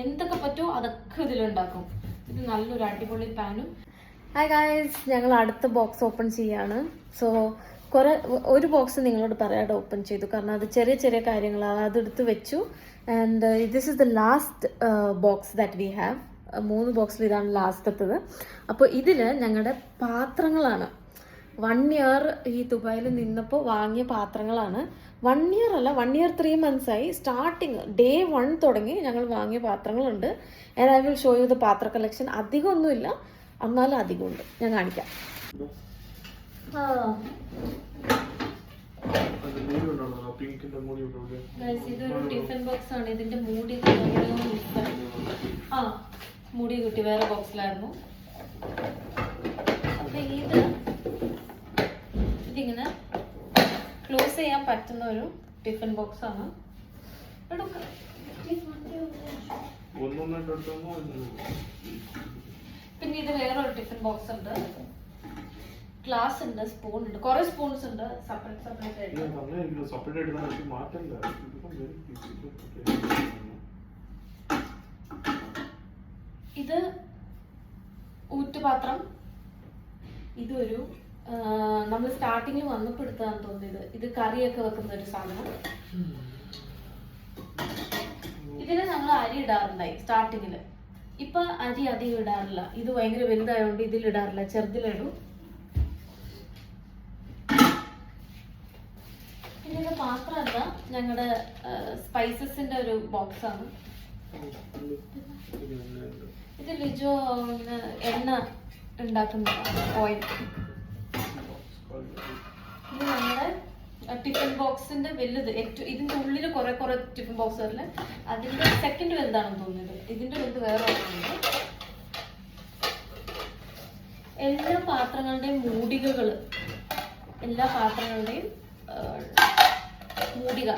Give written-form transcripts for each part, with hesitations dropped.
എന്തൊക്കെ പറ്റുമോ അതൊക്കെ ഇതിലുണ്ടാക്കും. ഇത് നല്ലൊരു അടിപൊളി പാനും. ഹായ് ഗായ്സ്, ഞങ്ങൾ അടുത്ത ബോക്സ് ഓപ്പൺ ചെയ്യാണ്. സോ ഒരു ബോക്സ് നിങ്ങളോട് പറയാതെ ഓപ്പൺ ചെയ്തു, കാരണം അത് ചെറിയ ചെറിയ കാര്യങ്ങളാണ്, അതെടുത്ത് വെച്ചു. And this is the last box that we have. 3 ബോക്സിൽ ഇതാണ് ലാസ്റ്റത്തത്. അപ്പോൾ ഇതിൽ ഞങ്ങളുടെ പാത്രങ്ങളാണ്. 1 ഇയർ ഈ ദുബായിൽ നിന്നപ്പോൾ വാങ്ങിയ പാത്രങ്ങളാണ്. 1 ഇയർ അല്ല, 1 ഇയർ 3 months ആയി. സ്റ്റാർട്ടിങ് ഡേ 1 തുടങ്ങി ഞങ്ങൾ വാങ്ങിയ പാത്രങ്ങളുണ്ട്. And I will show you the പാത്ര കളക്ഷൻ. അധികമൊന്നുമില്ല, എന്നാലും അധികമുണ്ട്. ഞാൻ കാണിക്കാം. ഇതൊരു ടിഫിൻ ബോക്സ് ആണ്. ഇതിന്റെ മൂടി മൂടി കിട്ടി, വേറെ ബോക്സിലായിരുന്നു. അപ്പൊ ഇതിങ്ങനെ ക്ലോസ് ചെയ്യാൻ പറ്റുന്ന ഒരു ടിഫിൻ ബോക്സ് ആണ്. പിന്നെ ഇത് വേറൊരു ടിഫിൻ ബോക്സ് ഉണ്ട്. ഗ്ലാസ് ഉണ്ട്, സ്പൂൺ ഉണ്ട്, കുറെ സ്പൂൺസ് ഉണ്ട്. സെപ്പറേറ്റ് ആയിട്ട് ഇത് ഊറ്റുപാത്രം. ഇതൊരു നമ്മൾ സ്റ്റാർട്ടിങ്ങിൽ വന്നപ്പോൾ എടുത്താന്ന് തോന്നിയത്. ഇത് കറിയൊക്കെ വെക്കുന്ന ഒരു സാധനം. ഇതിന് നമ്മൾ അരി ഇടാറുണ്ടായി സ്റ്റാർട്ടിങ്ങില്. ഇപ്പൊ അരി അധികം ഇടാറില്ല. ഇത് ഭയങ്കര വലുതായതുകൊണ്ട് ഇതിലിടാറില്ല, ചെറുതിലിടും. പിന്നെ ഇത് മാത്രമല്ല, ഞങ്ങളുടെ സ്പൈസസിന്റെ ഒരു ബോക്സ് ആണ്. ഇത് ലിജോ എണ്ണ ഉണ്ടാക്കുന്നതാണ്, ഓയിൽ. ഇത് നമ്മുടെ ടിഫിൻ ബോക്സിന്റെ വലുത്. ഏറ്റവും ഇതിന്റെ ഉള്ളിൽ കുറെ ടിഫിൻ ബോക്സ് വരില്ല. അതിന്റെ സെക്കൻഡ് വലുതാണെന്ന് തോന്നുന്നത്. ഇതിന്റെ വലുത് വേറെ ഒന്നുണ്ട്. എല്ലാ പാത്രങ്ങളുടെയും മൂടികകൾ, എല്ലാ പാത്രങ്ങളുടെയും മൂടിക.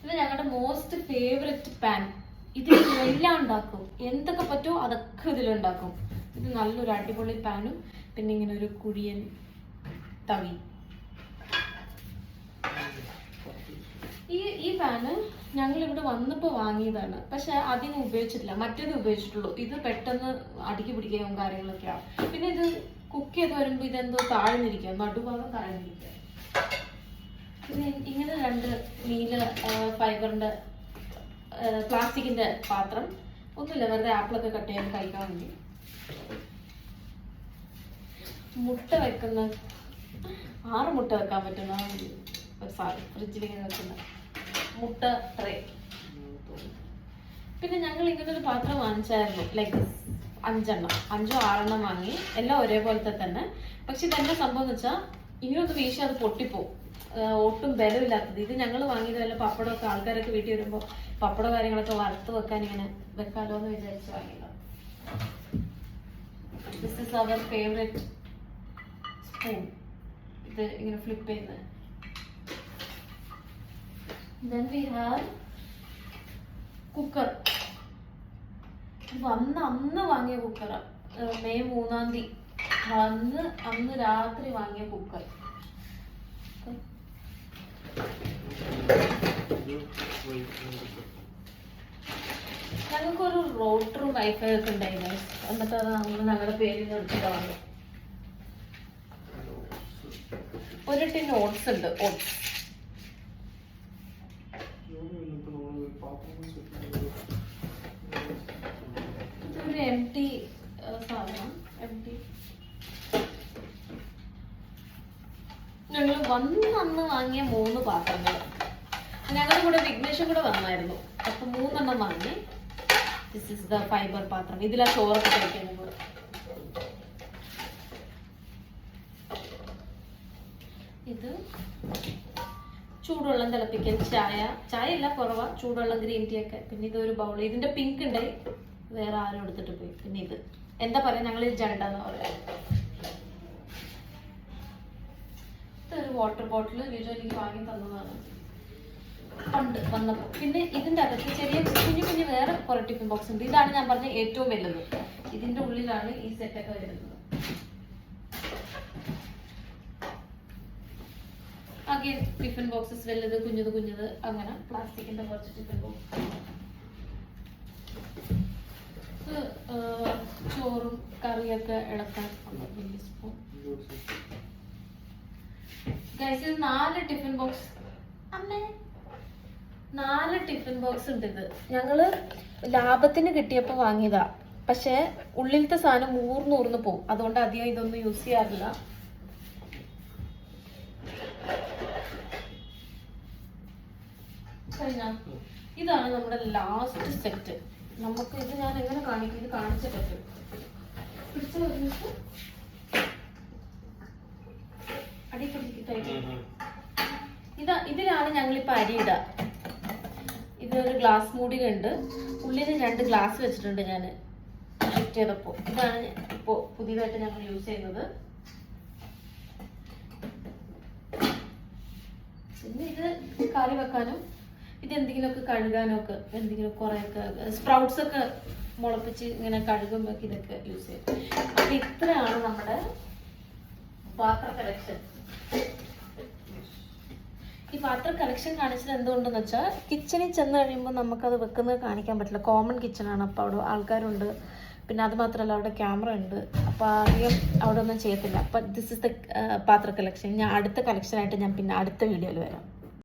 ഇത് ഞങ്ങളുടെ മോസ്റ്റ് ഫേവററ്റ് പാൻ. ഇതിൽ എല്ലാം ഉണ്ടാക്കും, എന്തൊക്കെ പറ്റുമോ അതൊക്കെ ഇതിലുണ്ടാക്കും. ഇത് നല്ലൊരു അടിപൊളി പാനും പിന്നെ ഇങ്ങനെ ഒരു കുഴിയൻ തവി. ഈ പാന് ഞങ്ങൾ ഇവിടെ വന്നപ്പോൾ വാങ്ങിയതാണ്, പക്ഷെ അധികം ഉപയോഗിച്ചിട്ടില്ല. മറ്റേത് ഉപയോഗിച്ചിട്ടുള്ളൂ. ഇത് പെട്ടെന്ന് അടുക്കി പിടിക്കുകയും കാര്യങ്ങളൊക്കെയാണ്. പിന്നെ ഇത് കുക്ക് ചെയ്ത് വരുമ്പോൾ ഇതെന്തോ താഴ്ന്നിരിക്കുക, നടുഭാഗം താഴ്ന്നിരിക്കുക. പിന്നെ ഇങ്ങനെ 2 നീല ഫൈബറിന്റെ പ്ലാസ്റ്റിക്കിന്റെ പാത്രം. ഒന്നുമില്ല, വെറുതെ ആപ്പിളൊക്കെ കട്ട് ചെയ്യാൻ കഴിക്കാൻ വേണ്ടി. മുട്ട വെക്കുന്ന 6 മുട്ട വെക്കാൻ പറ്റുന്ന ഒരു സാധനം, ഫ്രിഡ്ജിലിങ്ങനെ വെക്കുന്ന മുട്ട ട്രേ. പിന്നെ ഞങ്ങൾ ഇങ്ങനെ ഒരു പാത്രം വാങ്ങിച്ചായിരുന്നു, ലൈക്ക് 5 എണ്ണം, 5 6 എണ്ണം വാങ്ങി. എല്ലാം ഒരേപോലത്തെ തന്നെ. പക്ഷെ ഇതെന്താ സംഭവം എന്ന് വെച്ചാൽ ഇങ്ങനൊന്ന് വീശി അത് പൊട്ടിപ്പോവും. ഒട്ടും ബലമില്ലാത്തത്. ഇത് ഞങ്ങൾ വാങ്ങിയത് വല്ല പപ്പടമൊക്കെ, ആൾക്കാരൊക്കെ വീട്ടിൽ വരുമ്പോൾ പപ്പട കാര്യങ്ങളൊക്കെ വറുത്ത് വെക്കാൻ ഇങ്ങനെ വെക്കാലോ എന്ന് വിചാരിച്ച് വാങ്ങിയതാണ്. This is our favourite spoon. ഇത് ഇങ്ങനെ ഫ്ലിപ്പ് ചെയ്യുന്നത്. Then we have cooker. അന്ന് വാങ്ങിയ കുക്കറാ. മെയ് 3-ാം തീയതി അന്ന് രാത്രി വാങ്ങിയ കുക്കർ. ഞങ്ങൾക്കൊരു റോട്ടറും വൈഫൈ ഒക്കെ ഉണ്ടായിരുന്നു. എന്നിട്ട് അത് നമ്മൾ ഞങ്ങളുടെ പേരിൽ നിന്ന് എടുത്തിട്ടാണ്. ഒരു ടിൻ ഓട്സ് ഉണ്ട്. ഓട്സ് ഇതൊരു എംടി സാധനം. ഞങ്ങൾ അന്ന് വാങ്ങിയ 3 പാത്രങ്ങൾ. ഞങ്ങളുടെ കൂടെ വിഘ്നേഷും കൂടെ വന്നായിരുന്നു. അപ്പൊ 3 എണ്ണം വാങ്ങി. ദിസ് ഇസ് ദ ഫൈബർ പാത്രം. ഇതിലാ ചോറൊക്കെ കഴിക്കുന്നത്. ഇത് ചൂടുവെള്ളം തിളപ്പിക്കൽ, ചായ അല്ല, കുറവാ, ചൂടുവെള്ളം, ഗ്രീൻ ടീ ഒക്കെ. പിന്നെ ഇതൊരു ബൗൾ. ഇതിന്റെ പിങ്ക് ഉണ്ടായി, വേറെ ആരും എടുത്തിട്ട് പോയി. പിന്നെ ഇത് എന്താ പറയാ, ഞങ്ങൾ ഇത് ജണ്ടെന്ന് പറയാം. ഇതൊരു വാട്ടർ ബോട്ടിൽ യൂഷ്വലി വാങ്ങി തന്നതാണ് പണ്ട് വന്നപ്പോൾ. പിന്നെ ഇതിന്റെ അകത്ത് ചെറിയ കുഞ്ഞു വേറെ കുറെ ടിഫിൻ ബോക്സ് ഉണ്ട്. ഇതാണ് ഞാൻ പറഞ്ഞ ഏറ്റവും വലുത്. ഇതിന്റെ ഉള്ളിലാണ് ഈ സെറ്റൊക്കെ വരുന്നത്. ബാക്കി ടിഫിൻ ബോക്സസ് വലുത് കുഞ്ഞത് അങ്ങനെ പ്ലാസ്റ്റിക്കിന്റെ കുറച്ച് ടിഫിൻ ബോക്സ്. ചോറും കറിയൊക്കെ ഇളക്കാൻ വലിയ സ്പൂൺ. ഗൈസ്, ഇത് 4 ടിഫിൻ ബോക്സ്. 4 ടിഫിൻ ബോക്സ് ഉണ്ട്. ഇത് ഞങ്ങള് ലാഭത്തിന് കിട്ടിയപ്പോ വാങ്ങിയതാ. പക്ഷെ ഉള്ളിലത്തെ സാധനം ഊർന്ന് പോകും. അതുകൊണ്ട് അധികം ഇതൊന്നും യൂസ് ചെയ്യാറില്ല. ഇതാണ് നമ്മുടെ ലാസ്റ്റ് സെറ്റ്. നമുക്ക് ഇത് ഞാൻ എങ്ങനെ കാണിക്കും? ഇത് കാണിച്ച പറ്റും. പിടിച്ചു കഴിഞ്ഞിട്ട് ഇതിലാണ് ഞങ്ങളിപ്പോ അരിയിട. ഇതൊരു ഗ്ലാസ് മൂടിയുണ്ട്. ഉള്ളിൽ 2 ഗ്ലാസ് വെച്ചിട്ടുണ്ട് ഞാൻ ഷിഫ്റ്റ് ചെയ്തപ്പോ. ഇതാണ് ഇപ്പോ പുതിയതായിട്ട് ഞങ്ങൾ യൂസ് ചെയ്യുന്നത്. പിന്നെ ഇത് കറി വെക്കാനും ഇത് എന്തെങ്കിലുമൊക്കെ കഴുകാനൊക്കെ എന്തെങ്കിലും കുറെയൊക്കെ സ്പ്രൗട്ട്സ് ഒക്കെ മുളപ്പിച്ച് ഇങ്ങനെ കഴുകുമ്പോൾ ഇതൊക്കെ യൂസ് ചെയ്യും. അപ്പൊ ഇത്രയാണ് നമ്മുടെ പാത്ര കളക്ഷൻ. ഈ പാത്ര കളക്ഷൻ കാണിച്ചത് എന്തുകൊണ്ടെന്ന് വെച്ചാൽ കിച്ചണിൽ ചെന്ന് കഴിയുമ്പോൾ നമുക്കത് വെക്കുന്നത് കാണിക്കാൻ പറ്റില്ല. കോമൺ കിച്ചണാണ്. അപ്പോൾ അവിടെ ആൾക്കാരുണ്ട്. പിന്നെ അത് മാത്രമല്ല അവിടെ ക്യാമറ ഉണ്ട്. അപ്പോൾ അധികം അവിടെ ഒന്നും ചെയ്യത്തില്ല. അപ്പം ദിസ് ഇസ് ദ പാത്ര കളക്ഷൻ. ഞാൻ അടുത്ത കളക്ഷനായിട്ട് ഞാൻ പിന്നെ അടുത്ത വീഡിയോയിൽ വരാം.